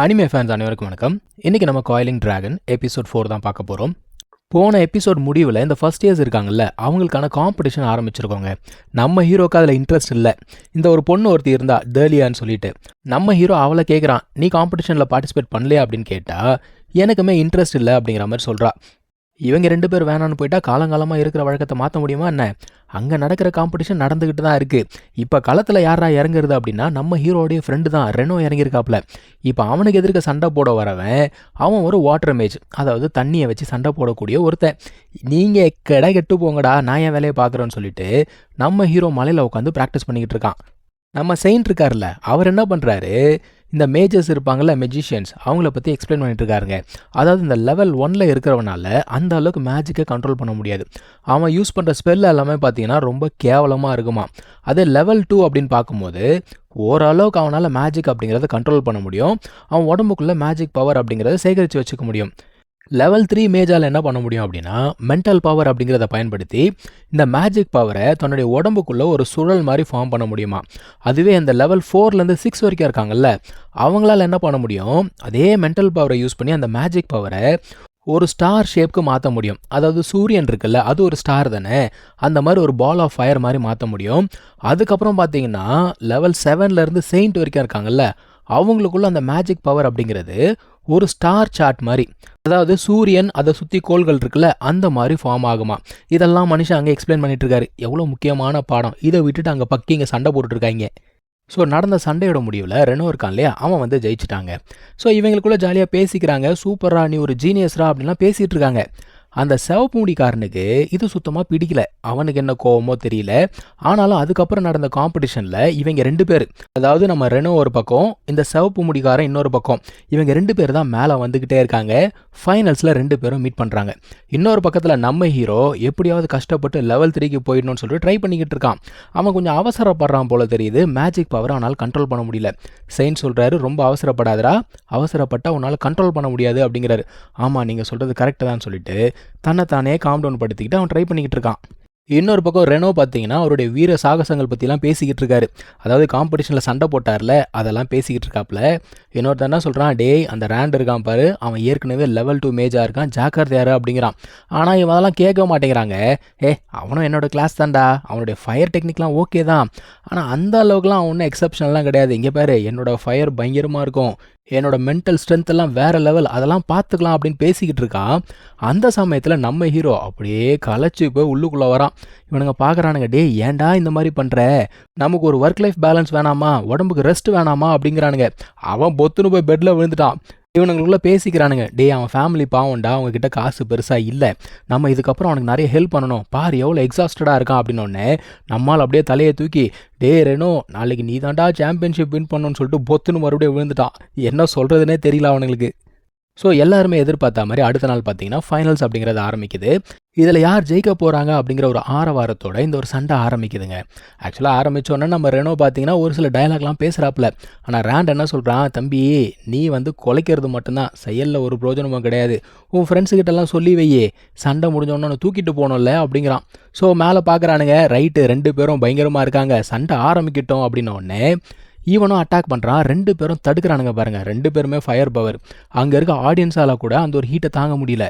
Anime fans அனைவருக்கும் வணக்கம். இன்றைக்கி நம்ம காயிலிங் டிராகன் எபிசோட் 4 தான் பார்க்க போகிறோம். போன எபிசோட் முடிவில் இந்த ஃபர்ஸ்ட் இயர்ஸ் இருக்காங்கல்ல, அவங்களுக்கான காம்படிஷன் ஆரம்பிச்சிருக்கோங்க. நம்ம ஹீரோக்கு அதில் இன்ட்ரெஸ்ட் இல்லை. இந்த ஒரு பொண்ணு ஒருத்தி இருந்தா டேலியான்னு சொல்லிட்டு, நம்ம ஹீரோ அவளை கேட்குறான், நீ காம்படிஷனில் பார்ட்டிசிபேட் பண்ணலையா அப்படின்னு கேட்டால், எனக்குமே இன்ட்ரெஸ்ட் இல்லை அப்படிங்கிற மாதிரி சொல்கிறா. இவங்க 2 பேர் வேணான்னு போயிட்டா காலங்காலமாக இருக்கிற வழக்கத்தை மாற்ற முடியுமா என்ன? அங்கே நடக்கிற காம்படிஷன் நடந்துக்கிட்டு தான் இருக்குது. இப்போ களத்தில் யாரா இறங்குறது அப்படின்னா நம்ம ஹீரோடைய ஃப்ரெண்டு தான் ரெனோ இறங்கியிருக்காப்புல. இப்போ அவனுக்கு எதிர்க்க சண்டை போட வரவன் அவன் ஒரு வாட்டர் மேஜ், அதாவது தண்ணியை வச்சு சண்டை போடக்கூடிய ஒருத்தன். நீங்கள் கடை கெட்டு போங்கடா, நான் என் வேலையை பார்க்குறேன்னு சொல்லிட்டு நம்ம ஹீரோ மலையில் உட்காந்து ப்ராக்டிஸ் பண்ணிக்கிட்டு இருக்கான். நம்ம செயின்ட் இருக்கார்ல, அவர் என்ன பண்ணுறாரு, இந்த மேஜர்ஸ் இருப்பாங்கள்ல மெஜிஷியன்ஸ், அவங்கள பற்றி எக்ஸ்பிளைன் பண்ணிட்டு இருக்காருங்க. அதாவது இந்த லெவல் 1ல் இருக்கிறவனால அந்த அளவுக்கு மேஜிக்கை கண்ட்ரோல் பண்ண முடியாது. அவன் யூஸ் பண்ணுற ஸ்பெல் எல்லாமே பார்த்தீங்கன்னா ரொம்ப கேவலமாக இருக்குமா. அதே லெவல் 2 அப்படின்னு பார்க்கும்போது ஓரளவுக்கு அவனால் மேஜிக் அப்படிங்கிறத கண்ட்ரோல் பண்ண முடியும். அவன் உடம்புக்குள்ளே மேஜிக் பவர் அப்படிங்கிறத சேகரித்து வச்சுக்க முடியும். லெவல் 3 மேஜால் என்ன பண்ண முடியும் அப்படின்னா, மென்டல் பவர் அப்படிங்கிறத பயன்படுத்தி இந்த மேஜிக் பவரை தன்னுடைய உடம்புக்குள்ளே ஒரு சுழல் மாதிரி ஃபார்ம் பண்ண முடியுமா. அதுவே அந்த லெவல் 4லேருந்து 6 வரைக்கும் இருக்காங்கல்ல, அவங்களால என்ன பண்ண முடியும், அதே மென்டல் பவரை யூஸ் பண்ணி அந்த மேஜிக் பவரை ஒரு ஸ்டார் ஷேப்க்கு மாற்ற முடியும். அதாவது சூரியன் இருக்குல்ல, அது ஒரு ஸ்டார் தானே, அந்த மாதிரி ஒரு பால் ஆஃப் ஃபயர் மாதிரி மாற்ற முடியும். அதுக்கப்புறம் பார்த்தீங்கன்னா லெவல் 7லேருந்து செயின்ட் வரைக்கும் இருக்காங்கல்ல, அவங்களுக்குள்ள அந்த மேஜிக் பவர் அப்படிங்கிறது ஒரு ஸ்டார் சார்ட் மாதிரி, அதாவது சூரியன் அதை சுற்றி கோள்கள் இருக்குல்ல, அந்த மாதிரி ஃபார்ம் ஆகுமா. இதெல்லாம் மனுஷன் அங்கே எக்ஸ்பிளைன் பண்ணிட்டு இருக்காரு. எவ்வளோ முக்கியமான பாடம். இதை விட்டுட்டு அங்கே பக்கிங்க சண்டை போட்டுட்ருக்காங்க. ஸோ நடந்த சண்டையோட முடிவில் ரெனோ இருக்கான் இல்லையா, அவன் வந்து ஜெயிச்சிட்டாங்க. ஸோ இவங்களுக்குள்ளே ஜாலியாக பேசிக்கிறாங்க. சூப்பரா, நீ ஒரு ஜீனியஸ்ரா அப்படின்லாம் பேசிகிட்டு இருக்காங்க. அந்த சிவப்பு முடிக்காரனுக்கு இது சுத்தமாக பிடிக்கல. அவனுக்கு என்ன கோவமோ தெரியல. ஆனாலும் அதுக்கப்புறம் நடந்த காம்படிஷனில் இவங்க 2 பேர், அதாவது நம்ம ரெனோ ஒரு பக்கம், இந்த சிவப்பு முடிக்காரன் இன்னொரு பக்கம், இவங்க 2 பேர் தான் மேலே வந்துக்கிட்டே இருக்காங்க. ஃபைனல்ஸில் 2 பேரும் மீட் பண்ணுறாங்க. இன்னொரு பக்கத்தில் நம்ம ஹீரோ எப்படியாவது கஷ்டப்பட்டு லெவல் 3க்கு போயிடணும்னு சொல்லிட்டு ட்ரை பண்ணிக்கிட்டு இருக்கான். அவன் கொஞ்சம் அவசரப்படுறான் போல தெரியுது. மேஜிக் பவரை அவனால் கண்ட்ரோல் பண்ண முடியல. செயின்ட் சொல்கிறாரு, ரொம்ப அவசரப்படாதரா, அவசரப்பட்டால் உன்னால் கண்ட்ரோல் பண்ண முடியாது அப்படிங்கிறாரு. ஆமாம், நீங்கள் சொல்கிறது கரெக்டு தான் சொல்லிட்டு தன்னைத்தானே காம் டவுன் படுத்திக்கிட்டு அவன் ட்ரை பண்ணிக்கிட்டு இருக்கான். இன்னொரு பக்கம் ரெனோ பார்த்தீங்கன்னா அவருடைய வீர சாகசங்கள் பற்றிலாம் பேசிக்கிட்டு இருக்காரு. அதாவது காம்படிஷனில் சண்டை போட்டார்ல, அதெல்லாம் பேசிக்கிட்டு இருக்காப்புல. இன்னொருத்தர் என்ன சொல்கிறான், டேய் அந்த ரேண்ட் இருக்கான் பாரு, அவன் ஏற்கனவே லெவல் 2 மேஜாக இருக்கான், ஜாக்கிரதையாரு அப்படிங்கிறான். ஆனால் இவன் அதெல்லாம் கேட்க மாட்டேங்கிறாங்க. அவனும் என்னோட கிளாஸ் தான்டா, அவனுடைய ஃபயர் டெக்னிக்லாம் ஓகே தான், ஆனால் அந்த அளவுக்குலாம் அவன் ஒன்றும் எக்ஸப்ஷனெலாம் கிடையாது. இங்கே பாரு, என்னோட ஃபயர் பயங்கரமாக இருக்கும், என்னோட மென்டல் ஸ்ட்ரென்த் எல்லாம் வேறு லெவல், அதெல்லாம் பார்த்துக்கலாம் அப்படின்னு பேசிக்கிட்டு இருக்கான். அந்த சமயத்தில் நம்ம ஹீரோ அப்படியே களைச்சி போய் உள்ளுக்குள்ளே வரான். இவனுங்க பார்க்குறானுங்க, டே ஏன்டா இந்த மாதிரி பண்ணுற, நமக்கு ஒரு ஒர்க் லைஃப் பேலன்ஸ் வேணாமா, உடம்புக்கு ரெஸ்ட் வேணாமா அப்படிங்கிறானுங்க. அவன் பொத்துன்னு போய் பெட்டில் விழுந்துட்டான். இவனுங்களுக்குள்ளே பேசிக்கிறானுங்க, டே அவன் ஃபேமிலி பாவம்டா, அவங்கக்கிட்ட காசு பெருசாக இல்லை, நம்ம இதுக்கப்புறம் அவனுக்கு நிறைய ஹெல்ப் பண்ணணும், பாரு எவ்வளோ எக்ஸாஸ்டடாக இருக்கான் அப்படின்னோடனே நம்மால் அப்படியே தலையை தூக்கி, டே ரெனோ நாளைக்கு நீ தாண்டா சாம்பியன்ஷிப் வின் பண்ணணும்னு சொல்லிட்டு பொத்துன்னு மறுபடியும் விழுந்துட்டான். என்ன சொல்கிறதுனே தெரியல அவனுங்களுக்கு. ஸோ எல்லாருமே எதிர்பார்த்த மாதிரி அடுத்த நாள் பார்த்தீங்கன்னா ஃபைனல்ஸ் அப்படிங்கிறது ஆரம்பிக்குது. இதில் யார் ஜெயிக்க போகிறாங்க அப்படிங்கிற ஒரு ஆரவாரத்தோட இந்த ஒரு சண்டை ஆரம்பிக்குதுங்க. ஆக்சுவலாக ஆரம்பித்தோன்னே நம்ம ரெனோ பார்த்தீங்கன்னா ஒரு சில டயலாக்லாம் பேசுகிறாப்புல. ஆனால் ரேண்ட் என்ன சொல்கிறான், தம்பி நீ வந்து குலைக்கிறது மட்டும்தான், செயலில் ஒரு பிரோஜனமும் கிடையாது, உன் ஃப்ரெண்ட்ஸுக்கிட்டலாம் சொல்லி வையே, சண்டை முடிஞ்சோன்னு தூக்கிட்டு போகணும்ல அப்படிங்கிறான். ஸோ மேலே பார்க்குறானுங்க, ரைட்டு 2 பேரும் பயங்கரமாக இருக்காங்க, சண்டை ஆரம்பிக்கிட்டோம் அப்படின்னோடனே இவனும் அட்டாக் பண்ணுறான். 2 பேரும் தடுக்கிறானுங்க பாருங்கள். 2 பேருமே ஃபயர் பவர். அங்கே இருக்க ஆடியன்ஸால் கூட அந்த ஒரு ஹீட்டை தாங்க முடியல.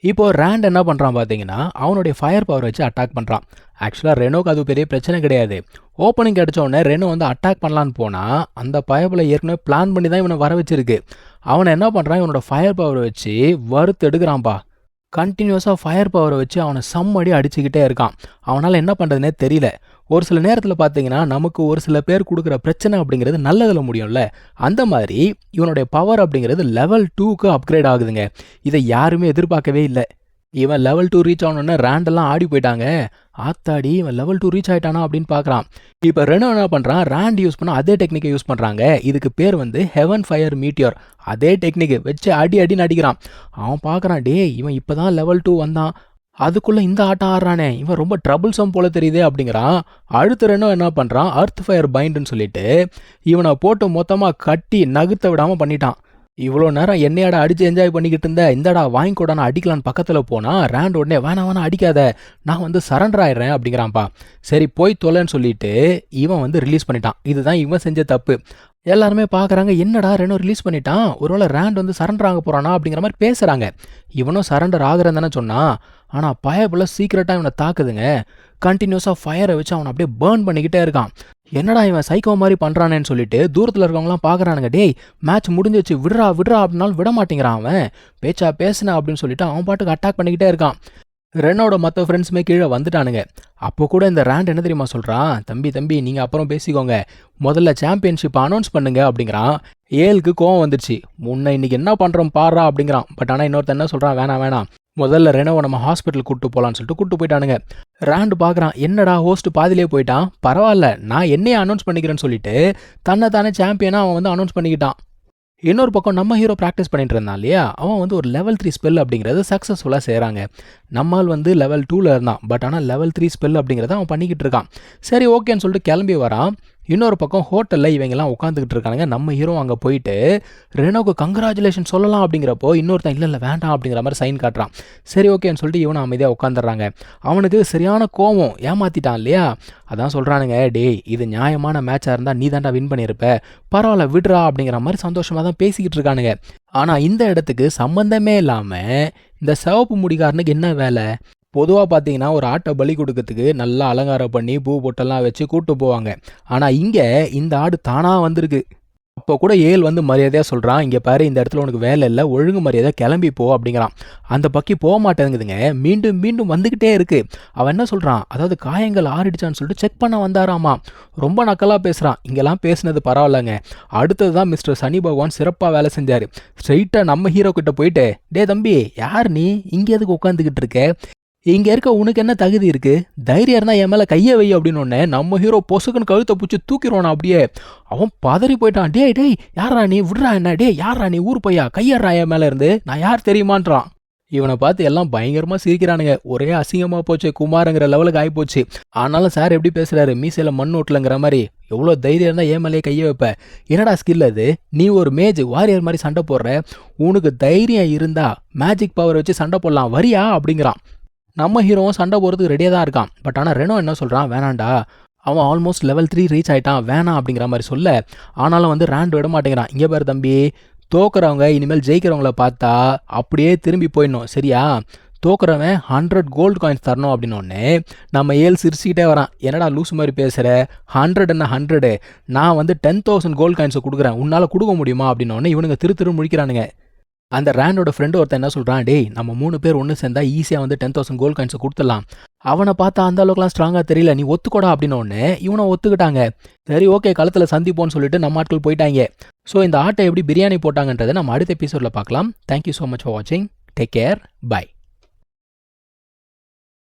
இப்போது ரேண்ட் என்ன பண்ணுறான் பார்த்தீங்கன்னா, அவனுடைய ஃபயர் பவர் வச்சு அட்டாக் பண்ணுறான். ஆக்சுவலாக ரெனோக்கு அது பெரிய பிரச்சனை கிடையாது. ஓப்பனிங் கிடச்சோடனே ரெனோ வந்து அட்டாக் பண்ணலான்னு போனால் அந்த பயபில் ஏற்கனவே பிளான் பண்ணி தான் இவனை வர வச்சிருக்கு. அவனை என்ன பண்ணுறான், இவனோட ஃபயர் பவரை வச்சு வறுத்து எடுக்கிறான்ப்பா. கண்டினியூஸாக ஃபயர் பவரை வச்சு அவனை சம்மடி அடிச்சுக்கிட்டே இருக்கான். அவனால் என்ன பண்ணுறதுனே தெரியல. ஒரு சில நேரத்தில் பார்த்தீங்கன்னா நமக்கு ஒரு சில பேர் கொடுக்குற பிரச்சனை அப்படிங்கிறது நல்லதில் முடியும்ல, அந்த மாதிரி இவனுடைய பவர் அப்படிங்கிறது லெவல் 2க்கு அப்கிரேட் ஆகுதுங்க. இதை யாருமே எதிர்பார்க்கவே இல்லை. இவன் லெவல் 2 ரீச் ஆனோடனே ரேண்டெல்லாம் ஆடி போயிட்டாங்க. ஆத்தாடி இவன் லெவல் 2 ரீச் ஆகிட்டானா அப்படின்னு பார்க்குறான். இப்போ ரெனோ என்ன பண்ணுறான், ரேண்ட் யூஸ் பண்ண அதே டெக்னிக்கை யூஸ் பண்ணுறாங்க. இதுக்கு பேர் வந்து ஹெவன் ஃபயர் மீட்டியோர். அதே டெக்னிக்கு வச்சு அடின்னு அடிக்கிறான். அவன் பார்க்குறான், டே இவன் இப்போ தான் லெவல் 2 வந்தான், அதுக்குள்ளே இந்த ஆட்டம் ஆடுறானே, இவன் ரொம்ப ட்ரபுள்சம் போல தெரியுதே அப்படிங்கிறான். அடுத்த ரெனோ என்ன பண்ணுறான், அர்த் ஃபயர் பைண்டுன்னு சொல்லிட்டு இவனை போட்டு மொத்தமாக கட்டி நகர்த்த விடாமல் பண்ணிட்டான். இவ்வளோ நேரம் என்னையாடா அடிச்சு என்ஜாய் பண்ணிக்கிட்டு இருந்த, இந்தடா வாங்கிக்கூட நான் அடிக்கலான்னு பக்கத்தில் போனா ரேண்ட் உடனே வேணாம் வேணாம் அடிக்காத, நான் வந்து சரண்டர் ஆயிடுறேன் அப்படிங்கிறான்ப்பா. சரி போய் தொலைன்னு சொல்லிட்டு இவன் வந்து ரிலீஸ் பண்ணிட்டான். இதுதான் இவன் செஞ்ச தப்பு. எல்லாருமே பார்க்குறாங்க, என்னடா ரெனோ ரிலீஸ் பண்ணிட்டான், ஒருவேளை ரேண்ட் வந்து சரண்டர் ஆக போகிறானா அப்படிங்கிற மாதிரி பேசுகிறாங்க. இவனும் சரண்டர் ஆகிறேன்னு தானே சொன்னான். ஆனால் பயபுல சீக்கிரட்டாக இவனை தாக்குதுங்க. கண்டினியூஸாக ஃபயரை வச்சு அவனை அப்படியே பேர்ன் பண்ணிக்கிட்டே இருக்கான். என்னடா இவன் சைக்கோ மாதிரி பண்ணுறானேன்னு சொல்லிட்டு தூரத்தில் இருக்கவங்களாம் பார்க்குறானுங்க. டேய் மேட்ச் முடிஞ்சிச்சு, விடுறா விடுறா அப்படின்னாலும் விட மாட்டேங்கிறான் அவன். பேச்சா பேசுனா அப்படின்னு சொல்லிட்டு அவன் பாட்டுக்கு அட்டாக் பண்ணிக்கிட்டே இருக்கான். ரெனோட மற்ற ஃப்ரெண்ட்ஸுமே கீழே வந்துட்டானுங்க. அப்போ கூட இந்த ரேண்ட் என்ன தெரியுமா சொல்கிறான், தம்பி தம்பி நீங்கள் அப்புறம் பேசிக்கோங்க, முதல்ல சாம்பியன்ஷிப் அனௌன்ஸ் பண்ணுங்க அப்படிங்கிறான். ஏலுக்கு கோவம் வந்துடுச்சு. முன்ன இன்னைக்கு என்ன பண்ணுறோம் பாடுறா அப்படிங்கிறான். பட் ஆனால் இன்னொருத்த என்ன சொல்கிறான், வேணாம் வேணாம், முதல்ல ரெனோவை நம்ம ஹாஸ்பிட்டல் கூப்பிட்டு போகலான்னு சொல்லிட்டு கூப்பிட்டு போயிட்டானுங்க. ரேண்டு பார்க்குறான், என்னடா ஹோஸ்ட் பாதிலே போயிட்டான், பரவாயில்ல நான் என்னையே அனௌன்ஸ் பண்ணிக்கிறேன்னு சொல்லிட்டு தன்னை தானே சாம்பியனாக அவன் வந்து அனௌன்ஸ் பண்ணிக்கிட்டான். இன்னொரு பக்கம் நம்ம ஹீரோ ப்ராக்டிஸ் பண்ணிட்டு இருந்தான் இல்லையா, அவன் வந்து ஒரு லெவல் 3 ஸ்பெல் அப்படிங்கிறது சக்ஸஸ்ஃபுல்லாக செய்கிறாங்க. நம்மால் வந்து லெவல் 2ல் இருந்தான். பட் ஆனால் லெவல் 3 ஸ்பெல் அப்படிங்கிறத அவன் பண்ணிக்கிட்டு இருக்கான். சரி ஓகேன்னு சொல்லிட்டு கிளம்பி வரான். இன்னொரு பக்கம் ஹோட்டலில் இவங்கெல்லாம் உட்காந்துக்கிட்டு இருக்கானுங்க. நம்ம ஹீரோ அங்கே போயிட்டு ரெனோக்கு கங்க்ராச்சுலேஷன் சொல்லலாம் அப்படிங்கிறப்போ இன்னொருத்தன் இல்லை இல்லை வேண்டாம் அப்படிங்கிற மாதிரி சைன் காட்டுறான். சரி ஓகேன்னு சொல்லிட்டு இவனை அமைதியாக உட்காந்துடுறாங்க. அவனுக்கு சரியான கோவம், ஏமாத்திட்டான் இல்லையா. அதான் சொல்கிறானுங்க, டேய் இது நியாயமான மேட்சாக இருந்தால் நீ தாண்டா வின் பண்ணியிருப்ப, பரவாயில்ல விடுறா அப்படிங்கிற மாதிரி சந்தோஷமாக தான் பேசிக்கிட்டு இருக்கானுங்க. ஆனால் இந்த இடத்துக்கு சம்மந்தமே இல்லாமல் இந்த சிவப்பு முடிகாரனுக்கு என்ன வேலை? பொதுவாக பார்த்தீங்கன்னா ஒரு ஆட்டை பலி கொடுக்கறதுக்கு நல்லா அலங்காரம் பண்ணி பூ பொட்டெல்லாம் வச்சு கூப்பிட்டு போவாங்க. ஆனால் இங்கே இந்த ஆடு தானாக வந்திருக்கு. அப்போ கூட ஏல் வந்து மரியாதையாக சொல்கிறான், இங்கே பாரு இந்த இடத்துல உனக்கு வேலை இல்லை, ஒழுங்கு மரியாதையாக கிளம்பி போ அப்படிங்கிறான். அந்த பக்கி போக மாட்டேங்குதுங்க, மீண்டும் மீண்டும் வந்துக்கிட்டே இருக்கு. அவன் என்ன சொல்கிறான், அதாவது காயங்கள் ஆறிடுச்சான்னு சொல்லிட்டு செக் பண்ண வந்தாராமா. ரொம்ப நக்கலாக பேசுகிறான். இங்கெல்லாம் பேசுனது பரவாயில்லைங்க, அடுத்தது தான் மிஸ்டர் சனி பகவான் சிறப்பாக வேலை செஞ்சார். ஸ்ட்ரைட்டாக நம்ம ஹீரோ கிட்ட போயிட்டு, டே தம்பி யார் நீ, இங்கே எதுக்கு உட்காந்துக்கிட்டு இருக்க, இங்கே இருக்க உனக்கு என்ன தகுதி இருக்கு, தைரியம் இருந்தால் என் மேலே கையை வை அப்படின்னு ஒன்று நம்ம ஹீரோ பொசுக்குன்னு கழுத்தை பிடிச்சி தூக்கிடுவானா அப்படியே. அவன் பதறி போயிட்டான். டேய் டேய் யாரா நீ, விட்றா என்ன, டே யாரா நீ, ஊர் பையா கையறா என் மேலே இருந்து, நான் யார் தெரியுமான்றான். இவனை பார்த்து எல்லாம் பயங்கரமாக சிரிக்கிறானுங்க. ஒரே அசிங்கமாக போச்சு, குமாருங்கிற லெவலுக்கு ஆகிப்போச்சு. ஆனாலும் சார் எப்படி பேசுகிறாரு, மீசையில் மண் ஓட்டலங்கிற மாதிரி. எவ்வளோ தைரியம் இருந்தால் ஏன் மேலேயே கையை வைப்ப, என்னடா ஸ்கில் அது, நீ ஒரு மேஜ் வாரியர் மாதிரி சண்டை போடுற, உனக்கு தைரியம் இருந்தா மேஜிக் பவர் வச்சு சண்டை போடலாம் வரியா அப்படிங்கிறான். நம்ம ஹீரோவும் சண்டை போகிறதுக்கு ரெடியாக தான் இருக்கான். பட் ஆனால் ரெனோ என்ன சொல்கிறான், வேணாண்டா, அவன் ஆல்மோஸ்ட் லெவல் 3 ரீச் ஆகிட்டான், வேணாம் அப்படிங்கிற மாதிரி சொல்ல. ஆனாலும் வந்து ரேண்ட் விட மாட்டேங்கிறான். இங்கே பாரு தம்பி, தோக்குறவங்க இனிமேல் ஜெயிக்கிறவங்கள பார்த்தா அப்படியே திரும்பி போயிடணும் சரியா, தோக்குறவன் 100 கோல்டு காயின்ஸ் தரணும் அப்படின்னோடனே நம்ம ஏல் சிரிச்சுக்கிட்டே வரான். என்னடா லூஸ் மாதிரி பேசுகிற, 100 என்ன 100, நான் வந்து 10,000 கோல்டு காயின்ஸை கொடுக்குறேன், உன்னால் கொடுக்க முடியுமா அப்படின்னோடனே இவனுங்க திரு முழிக்கிறானுங்க. அந்த ரேண்டோட ஃப்ரெண்டு ஒருத்தன் என்ன சொல்கிறான், டேய் நம்ம 3 பேர் ஒன்று சேர்ந்தா ஈஸியாக வந்து 10,000 கோல்டு காயின்ஸை கொடுத்துடலாம், அவனை பார்த்தா அந்த அளவுக்குலாம் ஸ்ட்ராங்காக தெரியல, நீ ஒத்துக்கோடா அப்படின்னோடனே இவனை ஒத்துக்கிட்டாங்க. சரி ஓகே களத்தில் சந்திப்போன்னு சொல்லிட்டு நம்ம ஆட்கள் போயிட்டாங்க. ஸோ இந்த ஆட்டை எப்படி பிரியாணி போட்டாங்கன்றதை நம்ம அடுத்த எபிசோடில் பார்க்கலாம். தேங்க்யூ ஸோ மச் ஃபார் வாட்சிங். Take care, by.